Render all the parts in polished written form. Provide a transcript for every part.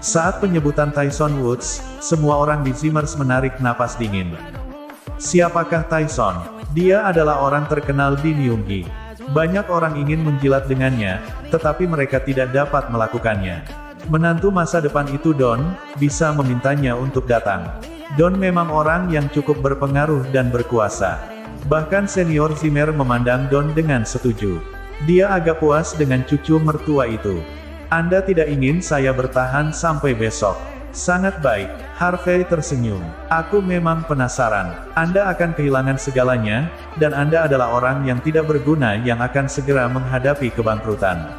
Saat penyebutan Tyson Woods, semua orang di Zimmers menarik napas dingin. Siapakah Tyson? Dia adalah orang terkenal di Newhey. Banyak orang ingin menjilat dengannya, tetapi mereka tidak dapat melakukannya. Menantu masa depan itu Don, bisa memintanya untuk datang. Don memang orang yang cukup berpengaruh dan berkuasa. Bahkan senior Zimmer memandang Don dengan setuju. Dia agak puas dengan cucu mertua itu. Anda tidak ingin saya bertahan sampai besok. Sangat baik, Harvey tersenyum. Aku memang penasaran. Anda akan kehilangan segalanya, dan Anda adalah orang yang tidak berguna yang akan segera menghadapi kebangkrutan.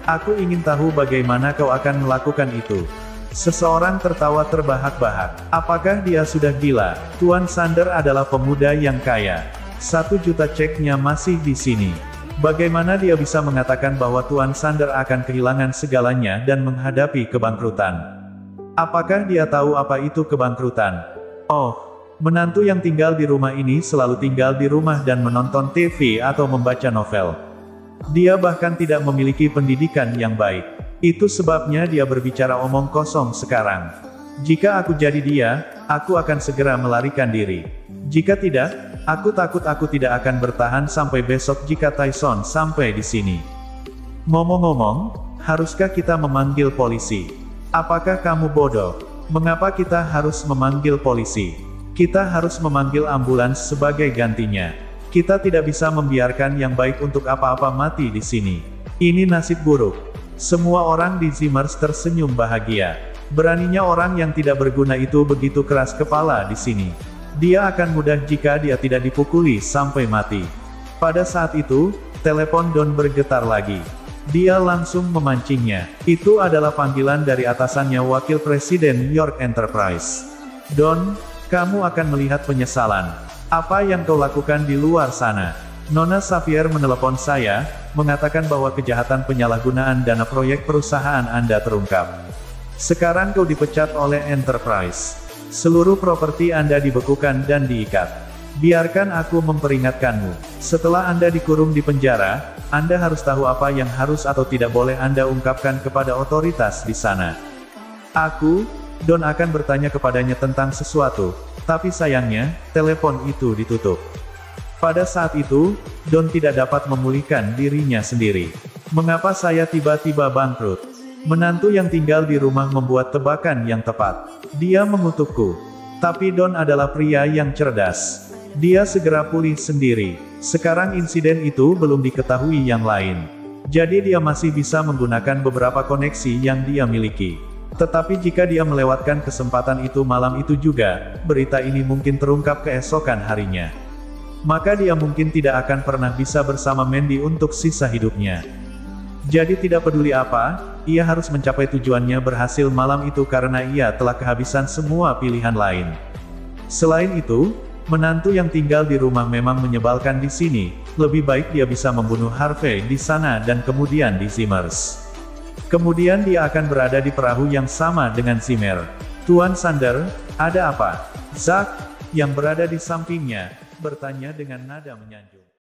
Aku ingin tahu bagaimana kau akan melakukan itu. Seseorang tertawa terbahak-bahak. Apakah dia sudah gila? Tuan Sander adalah pemuda yang kaya. 1 juta ceknya masih di sini. Bagaimana dia bisa mengatakan bahwa Tuan Sander akan kehilangan segalanya dan menghadapi kebangkrutan? Apakah dia tahu apa itu kebangkrutan? Oh, menantu yang tinggal di rumah ini selalu tinggal di rumah dan menonton TV atau membaca novel. Dia bahkan tidak memiliki pendidikan yang baik. Itu sebabnya dia berbicara omong kosong sekarang. Jika aku jadi dia, aku akan segera melarikan diri. Jika tidak, aku takut aku tidak akan bertahan sampai besok jika Tyson sampai di sini. Ngomong-ngomong, haruskah kita memanggil polisi? Apakah kamu bodoh? Mengapa kita harus memanggil polisi? Kita harus memanggil ambulans sebagai gantinya. Kita tidak bisa membiarkan yang baik untuk apa-apa mati di sini. Ini nasib buruk. Semua orang di Zimmers tersenyum bahagia. Beraninya orang yang tidak berguna itu begitu keras kepala di sini. Dia akan mudah jika dia tidak dipukuli sampai mati. Pada saat itu, telepon Don bergetar lagi. Dia langsung memancingnya. Itu adalah panggilan dari atasannya Wakil Presiden York Enterprise. Don, kamu akan melihat penyesalan. Apa yang kau lakukan di luar sana? Nona Xavier menelepon saya, mengatakan bahwa kejahatan penyalahgunaan dana proyek perusahaan Anda terungkap. Sekarang kau dipecat oleh Enterprise. Seluruh properti Anda dibekukan dan diikat. Biarkan aku memperingatkanmu. Setelah Anda dikurung di penjara, Anda harus tahu apa yang harus atau tidak boleh Anda ungkapkan kepada otoritas di sana. Aku, Don akan bertanya kepadanya tentang sesuatu, tapi sayangnya, telepon itu ditutup. Pada saat itu, Don tidak dapat memulihkan dirinya sendiri. Mengapa saya tiba-tiba bangkrut? Menantu yang tinggal di rumah membuat tebakan yang tepat. Dia mengutukku. Tapi Don adalah pria yang cerdas. Dia segera pulih sendiri. Sekarang insiden itu belum diketahui yang lain. Jadi dia masih bisa menggunakan beberapa koneksi yang dia miliki. Tetapi jika dia melewatkan kesempatan itu malam itu juga, berita ini mungkin terungkap keesokan harinya. Maka dia mungkin tidak akan pernah bisa bersama Mandy untuk sisa hidupnya. Jadi tidak peduli apa, ia harus mencapai tujuannya berhasil malam itu karena ia telah kehabisan semua pilihan lain. Selain itu, menantu yang tinggal di rumah memang menyebalkan di sini. Lebih baik dia bisa membunuh Harvey di sana dan kemudian di Zimmers. Kemudian dia akan berada di perahu yang sama dengan Zimmer. Tuan Sander, ada apa? Zack, yang berada di sampingnya, bertanya dengan nada menyanjung.